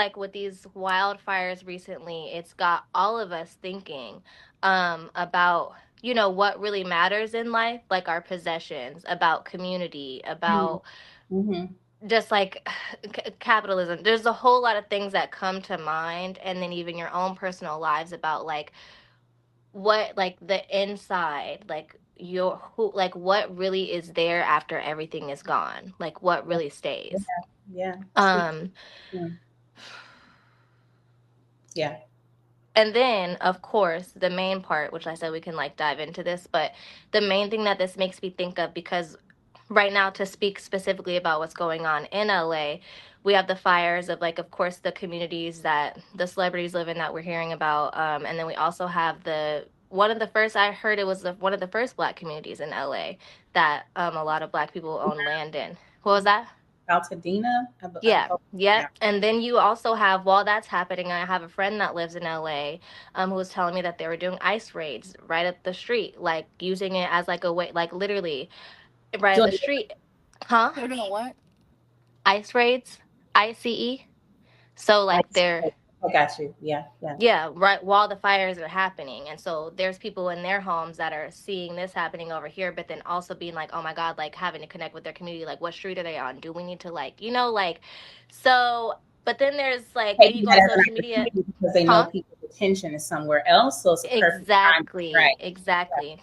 like with these wildfires recently, it's got all of us thinking about, you know, what really matters in life, like our possessions, about community, Mm-hmm. about Mm-hmm. just like capitalism. There's a whole lot of things that come to mind, and then even your own personal lives about like what, like the inside, like your who, like what really is there after everything is gone, like what Yeah. really stays. Yeah. Yeah. Speak. um Mm. Yeah. and then of course the main part, which I said we can like dive into this, but the main thing that this makes me think of, because right now, to speak specifically about what's going on in LA, we have the fires of, like, of course, the communities that the celebrities live in that we're hearing about, and then we also have the one of the first, I heard it was one of the first Black communities in LA that a lot of Black people own land in. What was that? Altadena. Yeah, Yeah. yep. And then you also have, while that's happening, I have a friend that lives in LA, who was telling me that they were doing ice raids right up the street, like using it as like a way, like literally right up the Doing street. Huh? They're doing what? Ice raids, ICE. So like ice. they're, I got you. Yeah. Yeah. yeah, right while the fires are happening. And so there's people in their homes that are seeing this happening over here, but then also being like, oh my God, like having to connect with their community. Like, what street are they on? Do we need to, like, you know, like, so, but then there's like, then you Taking go that on as an social media. opportunity because they know Huh? people's attention is somewhere else, so it's a perfect time. Exactly, Right. exactly.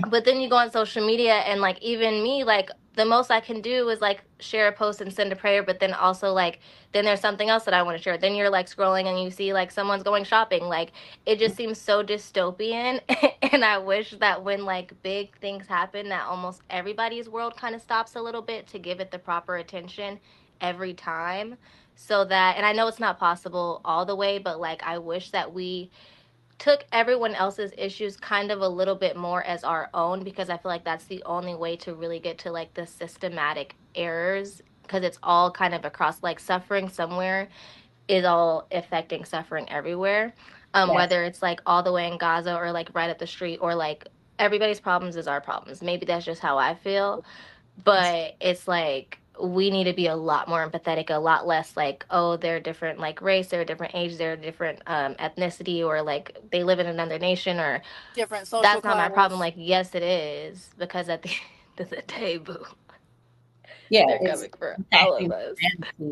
But then you go on social media, and like even me, like the most I can do is like share a post and send a prayer, but then also like then there's something else that I want to share. Then you're like scrolling and you see like someone's going shopping. Like it just seems so dystopian. And I wish that when like big things happen that almost everybody's world kind of stops a little bit to give it the proper attention every time. So that, and I know it's not possible all the way, but like I wish that we took everyone else's issues kind of a little bit more as our own, because I feel like that's the only way to really get to like the systematic errors, because it's all kind of across, like suffering somewhere is all affecting suffering everywhere. Yes. Whether it's like all the way in Gaza or like right up the street, or like everybody's problems is our problems. Maybe that's just how I feel, Yes. but it's like we need to be a lot more empathetic, a lot less like, oh, they're different like race, they're a different age, they're a different ethnicity, or like they live in another nation, or Different social that's not my problem. class. Like, yes, it is, because at the end of the day, boo, Yeah. they're It's coming for all of impacting us. humanity.